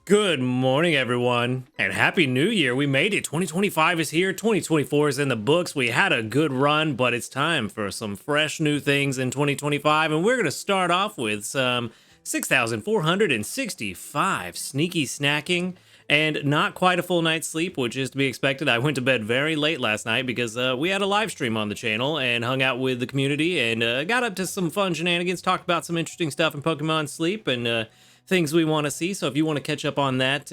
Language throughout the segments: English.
Good morning, everyone, and Happy New Year. We made it. 2025 is here. 2024 is in the books. We had a good run, but it's time for some fresh new things in 2025, and we're going to start off with some 6,465 sneaky snacking and not quite a full night's sleep, which is to be expected. I went to bed very late last night because we had a live stream on the channel and hung out with the community and got up to some fun shenanigans, talked about some interesting stuff in Pokemon Sleep and things we want to see. So if you want to catch up on that,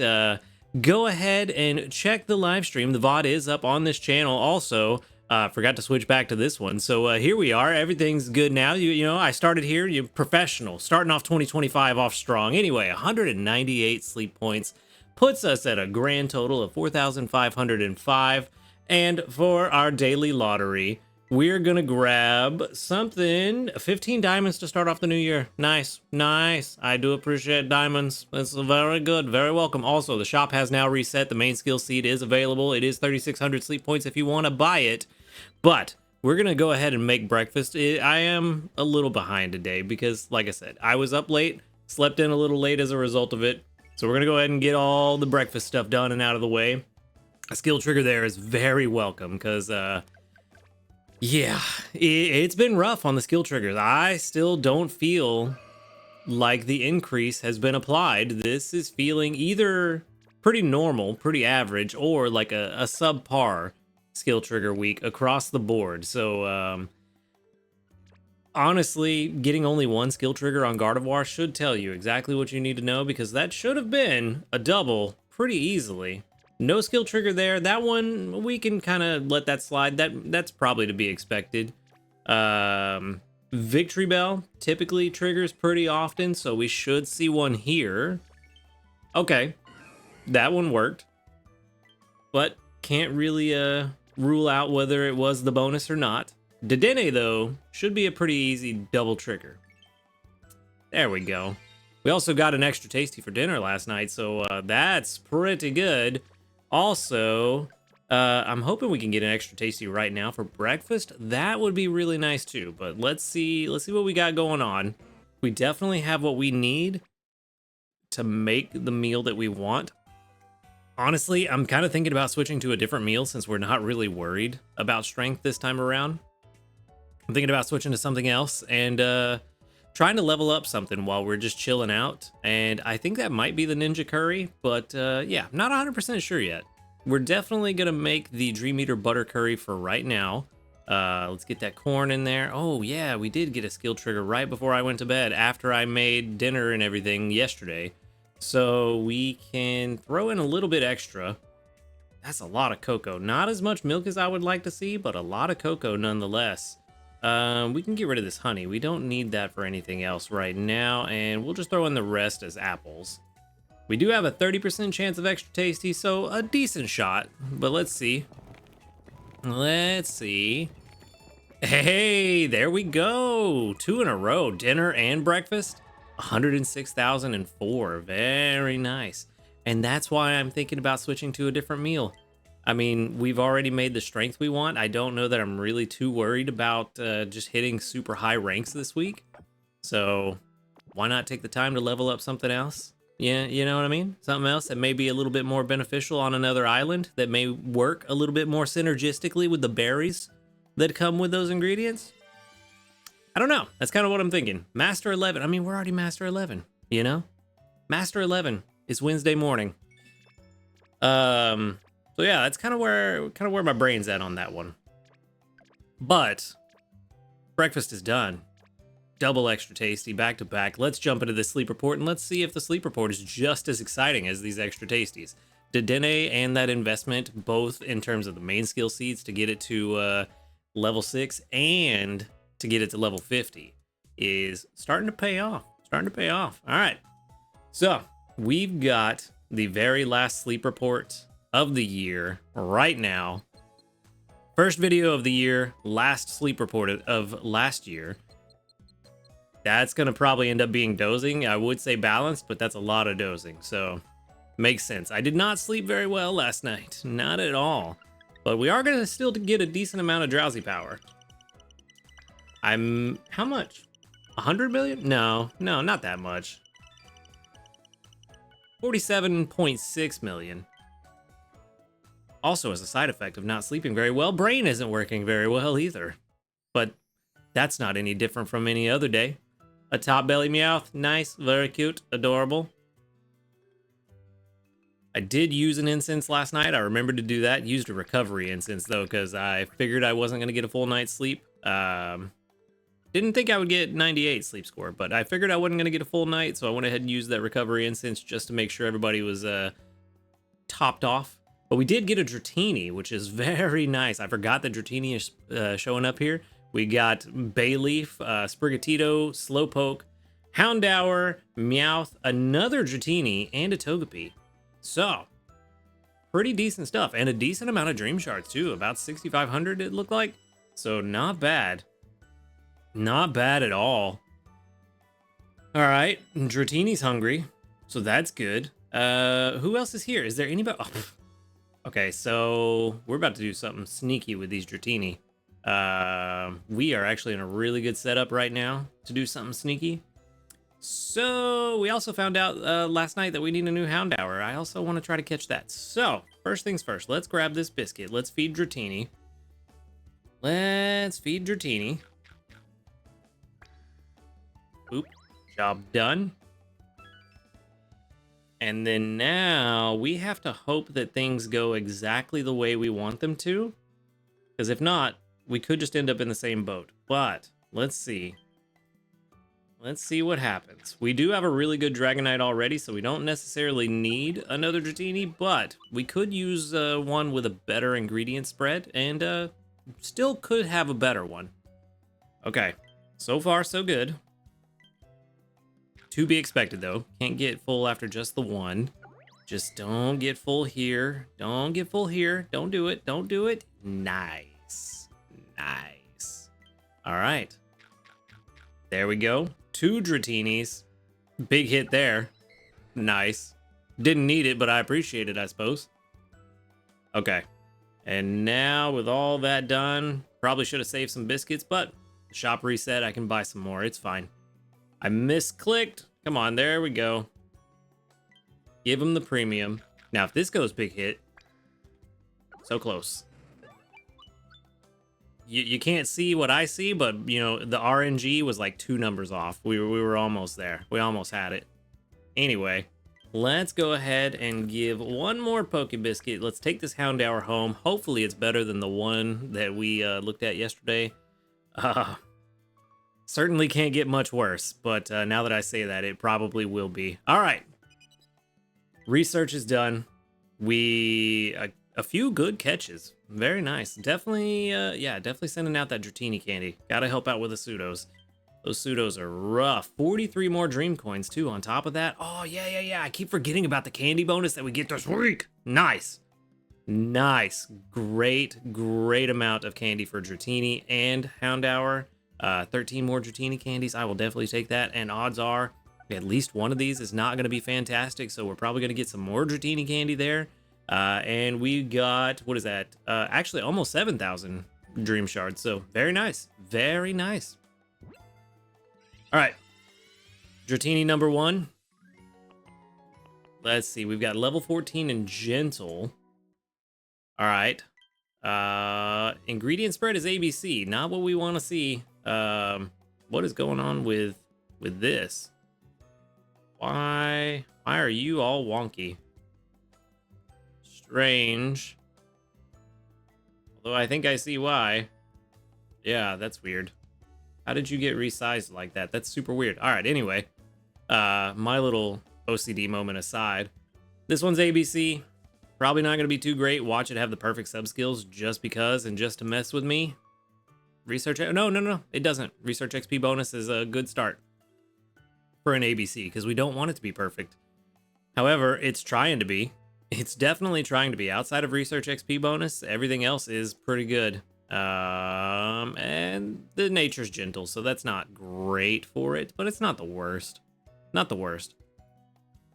go ahead and check the live stream. The VOD is up on this channel also. Forgot to switch back to this one. So here we are. Everything's good now. You know, I started here. You're professional. Starting off 2025 off strong. Anyway, 198 sleep points puts us at a grand total of 4,505. And for our daily lottery, we're gonna grab something, 15 diamonds to start off the new year. Nice. I do appreciate diamonds. That's very good, very welcome. Also, the shop has now reset. The main skill seed is available. It is 3,600 sleep points if you want to buy it. But we're gonna go ahead and make breakfast. I am a little behind today because, like I said, I was up late, slept in a little late as a result of it. So we're gonna go ahead and get all the breakfast stuff done and out of the way. A skill trigger there is very welcome because, yeah, it's been rough on the skill triggers. I still don't feel like the increase has been applied. This is feeling either pretty normal, pretty average, or like a subpar skill trigger week across the board. So, honestly, getting only one skill trigger on Gardevoir should tell you exactly what you need to know, because that should have been a double pretty easily. No skill trigger there. That one, we can kind of let that slide. That's probably to be expected. Victory Bell typically triggers pretty often, so we should see one here. Okay, that one worked. But can't really rule out whether it was the bonus or not. Dedenne, though, should be a pretty easy double trigger. There we go. We also got an extra tasty for dinner last night, so that's pretty good. Also, I'm hoping we can get an extra tasty right now for breakfast. That would be really nice too. But let's see what we got going on. We definitely have what we need to make the meal that we want. Honestly, I'm kind of thinking about switching to a different meal since we're not really worried about strength this time around. I'm thinking about switching to something else and trying to level up something while we're just chilling out. And I think that might be the Ninja Curry, but yeah, not 100% sure yet. We're definitely gonna make the Dream Eater Butter Curry for right now. Let's get that corn in there. Oh yeah, we did get a skill trigger right before I went to bed after I made dinner and everything yesterday. So we can throw in a little bit extra. That's a lot of cocoa. Not as much milk as I would like to see, but a lot of cocoa nonetheless. We can get rid of this honey. We don't need that for anything else right now, and we'll just throw in the rest as apples. We do have a 30% chance of extra tasty, so a decent shot, but let's see. Let's see. Hey, there we go. 2 in a row, dinner and breakfast. 106,004, very nice. And that's why I'm thinking about switching to a different meal. I mean, we've already made the strength we want. I don't know that I'm really too worried about just hitting super high ranks this week. So why not take the time to level up something else? Yeah, you know what I mean? Something else that may be a little bit more beneficial on another island, that may work a little bit more synergistically with the berries that come with those ingredients. I don't know. That's kind of what I'm thinking. Master 11. I mean, we're already Master 11, you know? Master 11 is Wednesday morning. So yeah, that's kind of where my brain's at on that one. But breakfast is done. Double extra tasty, back to back. Let's jump into the sleep report and let's see if the sleep report is just as exciting as these extra tasties. Dedenne and that investment, both in terms of the main skill seeds to get it to level 6 and to get it to level 50, is starting to pay off. All right. So we've got the very last sleep report of the year right now. First video of the year, last sleep report of last year. That's gonna probably end up being dozing. I would say balanced, but that's a lot of dozing, so makes sense. I did not sleep very well last night, not at all. But we are gonna still get a decent amount of drowsy power. How much? 100 million? No, not that much. 47.6 million. Also, as a side effect of not sleeping very well, brain isn't working very well either. But that's not any different from any other day. A top belly Meowth, nice, very cute, adorable. I did use an incense last night. I remembered to do that. Used a recovery incense though, because I figured I wasn't going to get a full night's sleep. Didn't think I would get 98 sleep score, but I figured I wasn't going to get a full night, so I went ahead and used that recovery incense just to make sure everybody was topped off. But we did get a Dratini, which is very nice. I forgot that Dratini is showing up here. We got Bayleaf, Sprigatito, Slowpoke, Houndour, Meowth, another Dratini, and a Togepi. So, pretty decent stuff. And a decent amount of Dream Shards, too. About 6,500, it looked like. So, not bad. Not bad at all. All right, Dratini's hungry. So, that's good. Who else is here? Is there anybody? Oh. Okay, so we're about to do something sneaky with these Dratini. We are actually in a really good setup right now to do something sneaky. So we also found out last night that we need a new Houndour. I also want to try to catch that. So first things first, let's grab this biscuit. Let's feed Dratini. Let's feed Dratini. Oop, job done. And then now we have to hope that things go exactly the way we want them to. Because if not, we could just end up in the same boat. But let's see. Let's see what happens. We do have a really good Dragonite already, so we don't necessarily need another Dratini, but we could use one with a better ingredient spread, and still could have a better one. Okay, so far so good. To be expected, though. Can't get full after just the one. Just don't get full here. Don't get full here. Don't do it. Don't do it. Nice. Nice. All right. There we go. 2 Dratinis. Big hit there. Nice. Didn't need it, but I appreciate it, I suppose. Okay. And now, with all that done, probably should have saved some biscuits, but the shop reset. I can buy some more. It's fine. I misclicked. Come on, there we go. Give him the premium. Now, if this goes big hit, so close. You can't see what I see, but, you know, the RNG was like 2 numbers off. We were almost there. We almost had it. Anyway, let's go ahead and give one more Pokebiscuit. Let's take this Houndour home. Hopefully, it's better than the one that we looked at yesterday. Certainly can't get much worse, but now that I say that, it probably will be. All right. Research is done. A few good catches. Very nice. Definitely, yeah, definitely sending out that Dratini candy. Gotta help out with the pseudos. Those pseudos are rough. 43 more dream coins, too, on top of that. Oh, yeah. I keep forgetting about the candy bonus that we get this week. Nice. Nice. Great amount of candy for Dratini and Houndour. 13 more Dratini candies. I will definitely take that. And odds are at least one of these is not going to be fantastic. So we're probably going to get some more Dratini candy there. And we got, what is that? Actually almost 7,000 dream shards. So very nice. Very nice. All right. Dratini number 1. Let's see. We've got level 14 and gentle. All right. Ingredient spread is ABC. Not what we want to see. What is going on with this? Why are you all wonky? Strange. Although I think I see why. Yeah, that's weird. How did you get resized like that? That's super weird. All right, anyway. My little OCD moment aside. This one's ABC. Probably not going to be too great. Watch it have the perfect sub skills just because and just to mess with me. Research. No. It doesn't. Research XP bonus is a good start for an ABC because we don't want it to be perfect. However, it's trying to be. It's definitely trying to be. Outside of research XP bonus, everything else is pretty good. And the nature's gentle, so that's not great for it, but it's not the worst. Not the worst.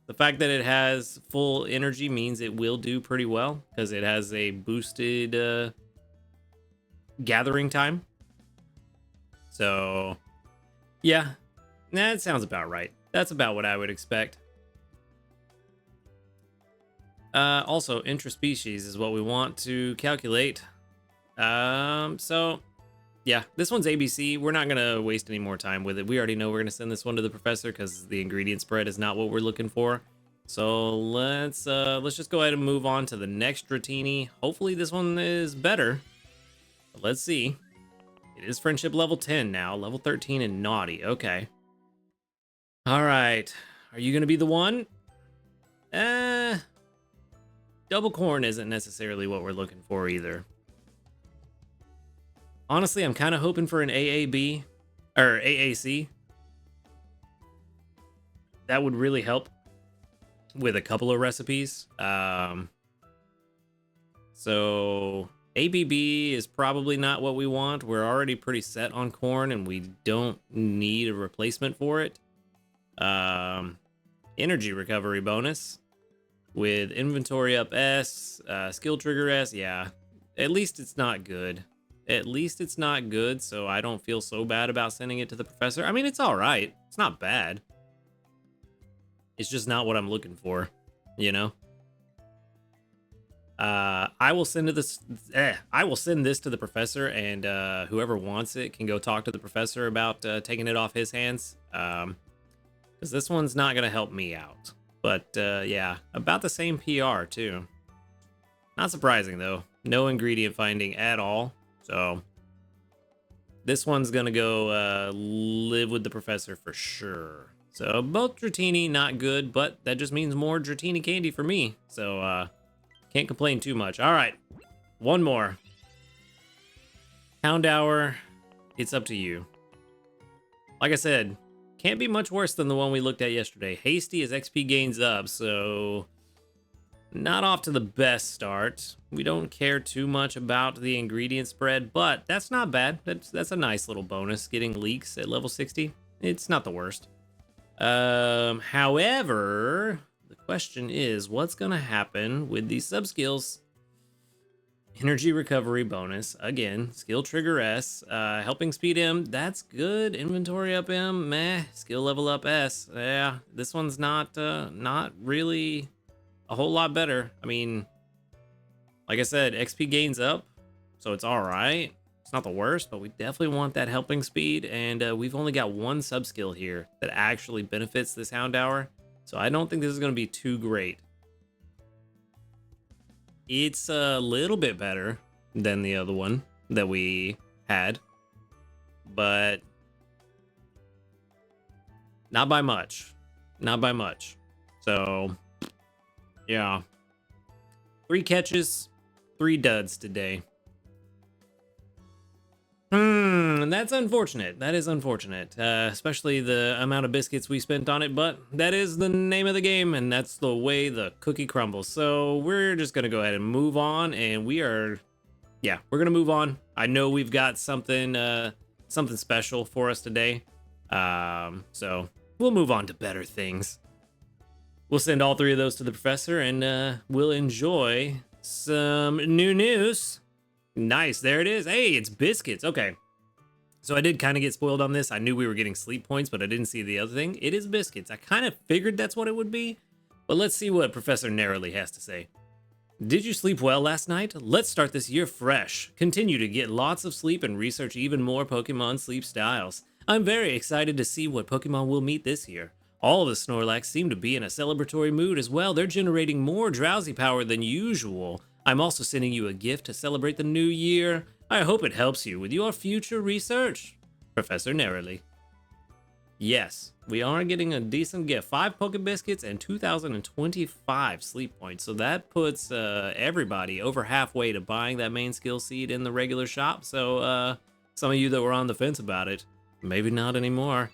The fact that it has full energy means it will do pretty well because it has a boosted gathering time. So, yeah, that sounds about right. That's about what I would expect. Also, interspecies is what we want to calculate. So yeah, this one's ABC. We're not gonna waste any more time with it. We already know we're gonna send this one to the professor because the ingredient spread is not what we're looking for. So let's just go ahead and move on to the next Dratini. Hopefully this one is better. But let's see. It is friendship level 10 now, level 13 and naughty. Okay. All right. Are you gonna be the one? Double corn isn't necessarily what we're looking for either. Honestly, I'm kind of hoping for an AAB or AAC. That would really help with a couple of recipes. So ABB is probably not what we want. We're already pretty set on corn and we don't need a replacement for it. Energy recovery bonus with inventory up S, skill trigger S. Yeah, at least it's not good. At least it's not good, so I don't feel so bad about sending it to the professor. I mean, it's all right. It's not bad. It's just not what I'm looking for, you know? I will send this to the professor, and whoever wants it can go talk to the professor about taking it off his hands. Because this one's not going to help me out. But yeah, about the same PR too. Not surprising though. No ingredient finding at all. So this one's gonna go live with the professor for sure. So both Dratini not good, but that just means more Dratini candy for me. So can't complain too much. All right, one more. Houndour, it's up to you. Like I said, can't be much worse than the one we looked at yesterday. Hasty as XP gains up, so not off to the best start. We don't care too much about the ingredient spread, but that's not bad. That's a nice little bonus, getting leaks at level 60. It's not the worst. However, the question is, what's gonna happen with these sub-skills? Energy recovery bonus, again, skill trigger S, helping speed M, that's good. Inventory up M, meh. Skill level up S, yeah. This one's not really a whole lot better. I mean, like I said, XP gains up, so it's all right. It's not the worst, but we definitely want that helping speed, and we've only got one sub skill here that actually benefits this Houndour, so I don't think this is going to be too great. It's a little bit better than the other one that we had, but not by much. Not by much. So yeah, 3 catches, 3 duds today. That's unfortunate. That is unfortunate, especially the amount of biscuits we spent on it, but that is the name of the game, and that's the way the cookie crumbles. So we're just gonna go ahead and move on, and we're gonna move on. I know we've got something special for us today, so we'll move on to better things. We'll send all 3 of those to the professor, and we'll enjoy some new news. Nice, there it is. Hey, it's biscuits. Okay, so I did kind of get spoiled on this. I knew we were getting sleep points, but I didn't see the other thing. It is biscuits. I kind of figured that's what it would be, but let's see what Professor Narrowly has to say. Did you sleep well last night? Let's start this year fresh. Continue to get lots of sleep and research even more Pokemon sleep styles. I'm very excited to see what Pokemon we'll meet this year. All of the Snorlax seem to be in a celebratory mood as well. They're generating more drowsy power than usual. I'm also sending you a gift to celebrate the new year. I hope it helps you with your future research. Professor Narrowly. Yes, we are getting a decent gift. 5 Poke Biscuits and 2,025 sleep points. So that puts everybody over halfway to buying that main skill seed in the regular shop. So some of you that were on the fence about it, maybe not anymore.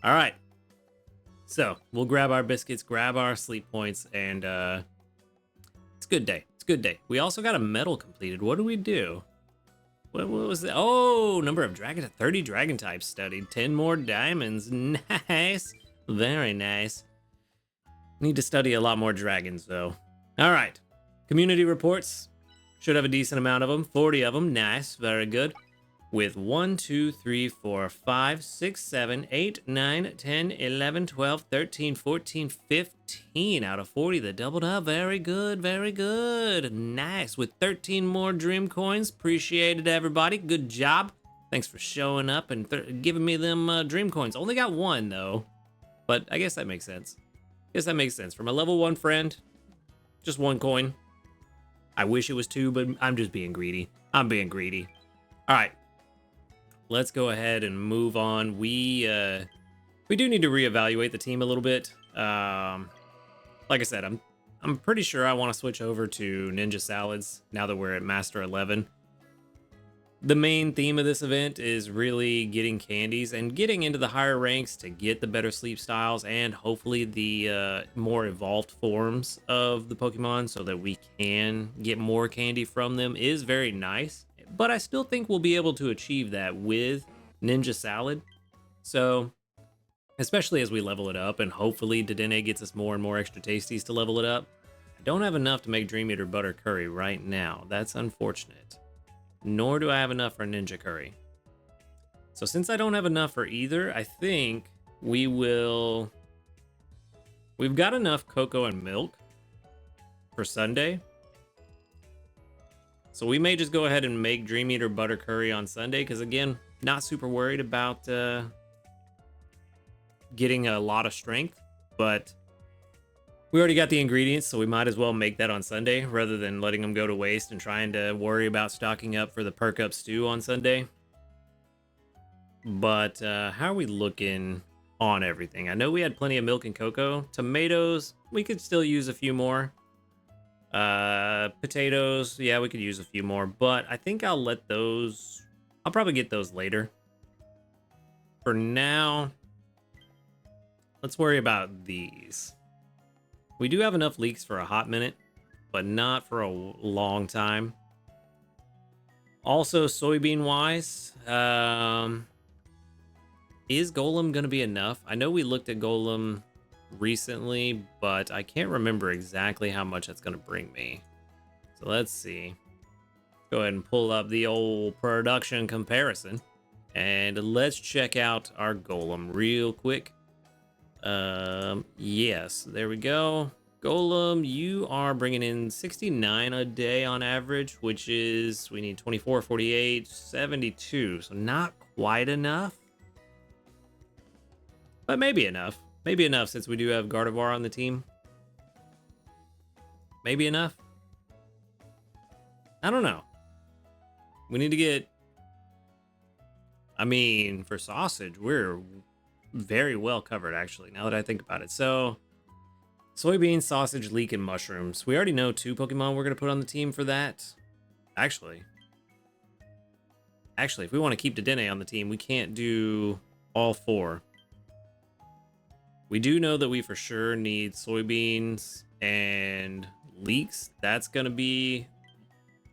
All right. So we'll grab our biscuits, grab our sleep points, and it's a good day. It's a good day. We also got a medal completed. What do we do? What was that? Oh, number of dragon, 30 dragon types studied, 10 more diamonds. Nice. Very nice. Need to study a lot more dragons though. All right. Community reports. Should have a decent amount of them. 40 of them. Nice. Very good. with 1, 2, 3, 4, 5, 6, 7, 8, 9, 10, 11, 12, 13, 14, 15 out of 40 that doubled up. Very good, very good. Nice. With 13 more dream coins. Appreciated, everybody. Good job. Thanks for showing up and giving me them dream coins. Only got one, though. But I guess that makes sense. For my level 1 friend, just 1 coin. I wish it was 2, but I'm just being greedy. I'm being greedy. All right. Let's go ahead and move on. We do need to reevaluate the team a little bit. Like I said, I'm pretty sure I want to switch over to Ninja Salads now that we're at Master 11. The main theme of this event is really getting candies and getting into the higher ranks to get the better sleep styles and hopefully the more evolved forms of the Pokemon so that we can get more candy from them is very nice. But I still think we'll be able to achieve that with Ninja Salad. So, especially as we level it up, and hopefully Dedenne gets us more and more extra tasties to level it up. I don't have enough to make Dream Eater Butter Curry right now. That's unfortunate. Nor do I have enough for Ninja Curry. So since I don't have enough for either, I think we will... We've got enough cocoa and milk for Sunday. So we may just go ahead and make Dream Eater Butter Curry on Sunday, because again, not super worried about getting a lot of strength, but we already got the ingredients, so we might as well make that on Sunday rather than letting them go to waste and trying to worry about stocking up for the Perk Up Stew on Sunday. But how are we looking on everything? I know we had plenty of milk and cocoa. Tomatoes, we could still use a few more. Potatoes, yeah, we could use a few more, but I think I'll let those, I'll probably get those later. For now, let's worry about these. We do have enough leeks for a hot minute, but not for a long time. Also, soybean wise, is Golem gonna be enough? I know we looked at Golem recently, but I can't remember exactly how much that's going to bring me. So let's see. Go ahead and pull up the old production comparison and let's check out our Golem real quick. Yes, there we go. Golem, you are bringing in 69 a day on average, which is, we need 24, 48, 72. So not quite enough, but maybe enough. Maybe enough since we do have Gardevoir on the team. Maybe enough. I don't know. We need to get... I mean, for sausage, we're very well covered, actually, now that I think about it. So, soybeans, sausage, leek, and mushrooms. We already know 2 Pokemon we're going to put on the team for that. Actually, if we want to keep Dedenne on the team, we can't do all 4. We do know that we for sure need soybeans and leeks. That's going to be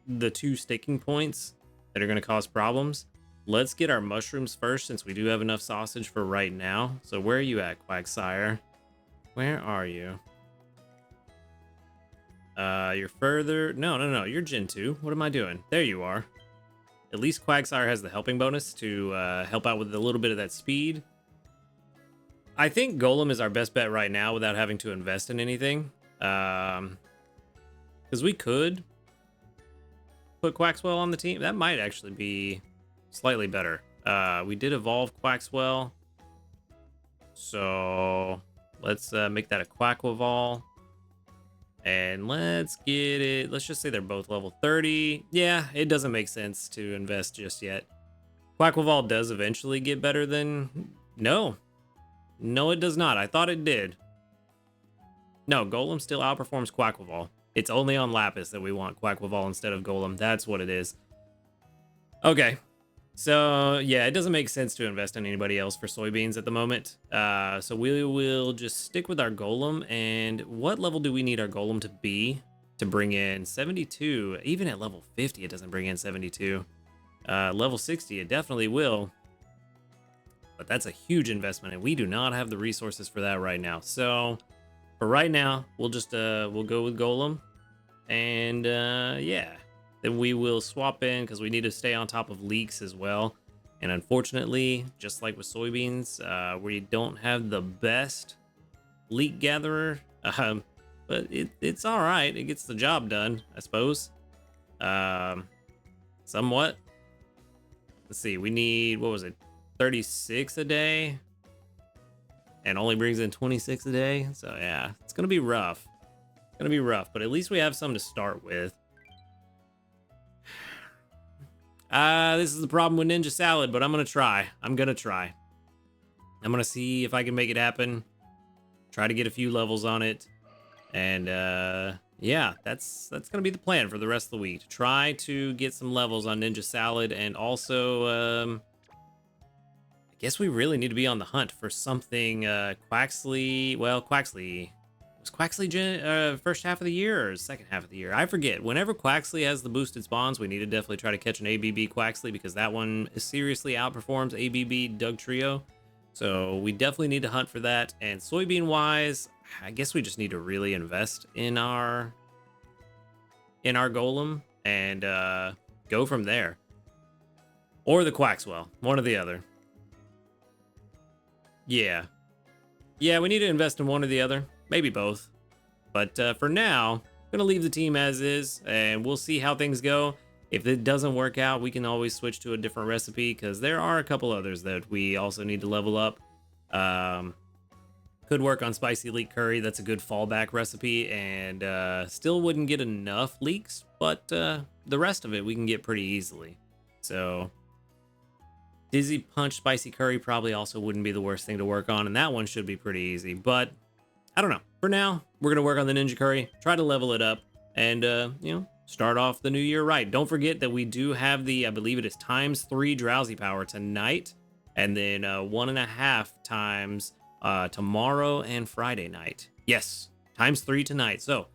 the 2 sticking points that are going to cause problems. Let's get our mushrooms first since we do have enough sausage for right now. So where are you at, Quagsire? Where are you? You're further... No. You're Gen 2. What am I doing? There you are. At least Quagsire has the helping bonus to help out with a little bit of that speed. I think Golem is our best bet right now without having to invest in anything. Because we could put Quaxwell on the team. That might actually be slightly better. We did evolve Quaxwell. So let's make that a Quaquaval. And let's get it. Let's just say they're both level 30. Yeah, it doesn't make sense to invest just yet. Quaquaval does eventually get better than... No, it does not. I thought it did. No, Golem still outperforms Quaquaval. It's only on Lapis that we want Quaquaval instead of Golem. That's what it is. Okay. So, yeah, it doesn't make sense to invest in anybody else for soybeans at the moment. So we will just stick with our Golem. And what level do we need our Golem to be to bring in 72? Even at level 50, it doesn't bring in 72. Level 60, it definitely will. But that's a huge investment, and we do not have the resources for that right now. So for right now, we'll just we'll go with Golem, and yeah, then we will swap in because we need to stay on top of leaks as well. And unfortunately, just like with soybeans, we don't have the best leak gatherer, but it's all right. It gets the job done, I suppose. Somewhat. Let's see. We need, what was it, 36 a day, and only brings in 26 a day. So yeah, it's gonna be rough. It's gonna be rough, but at least we have some to start with. This is the problem with Ninja Salad, but I'm gonna try. I'm gonna see if I can make it happen. Try to get a few levels on it. And yeah, that's gonna be the plan for the rest of the week. Try to get some levels on Ninja Salad, and also I guess we really need to be on the hunt for something. Quaxly, well, Quaxly was Quaxly first half of the year or second half of the year? I forget. Whenever Quaxly has the boosted spawns, we need to definitely try to catch an ABB Quaxly, because that one seriously outperforms ABB Dugtrio. So we definitely need to hunt for that. And soybean wise, I guess we just need to really invest in our golem and go from there. Or the Quaxwell, one or the other. Yeah, we need to invest in one or the other, maybe both. But for now, I'm gonna leave the team as is, and we'll see how things go. If it doesn't work out, we can always switch to a different recipe, because there are a couple others that we also need to level up. Could work on spicy leek curry. That's a good fallback recipe, and still wouldn't get enough leeks, but the rest of it we can get pretty easily. So Dizzy Punch spicy curry probably also wouldn't be the worst thing to work on, and that one should be pretty easy. But I don't know. For now, we're gonna work on the ninja curry, try to level it up, and you know, start off the new year right. Don't forget that we do have the, I believe it is ×3 drowsy power tonight, and then 1.5 times tomorrow and Friday night. Yes, ×3 tonight. So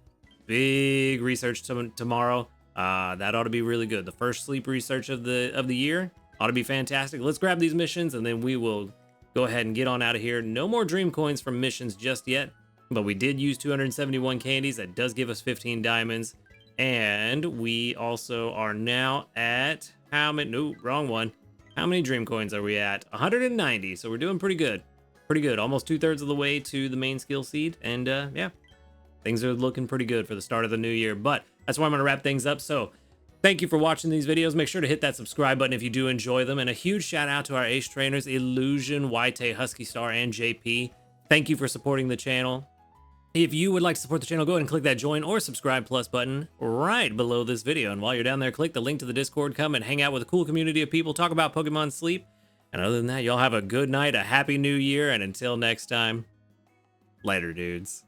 big research tomorrow. That ought to be really good. The first sleep research of the year ought to be fantastic. Let's grab these missions, and then we will go ahead and get on out of here. No more dream coins from missions just yet, but we did use 271 candies. That does give us 15 diamonds. And we also are now at how many? No, wrong one. How many dream coins are we at? 190. So we're doing pretty good. Pretty good. Almost 2/3 of the way to the main skill seed. And yeah, things are looking pretty good for the start of the new year. But that's why I'm going to wrap things up. So thank you for watching these videos. Make sure to hit that subscribe button if you do enjoy them. And a huge shout out to our ace trainers, Illusion, Waite, Husky Star, and JP. Thank you for supporting the channel. If you would like to support the channel, go ahead and click that join or subscribe plus button right below this video. And while you're down there, click the link to the Discord. Come and hang out with a cool community of people. Talk about Pokemon Sleep. And other than that, y'all have a good night, a happy new year. And until next time, later, dudes.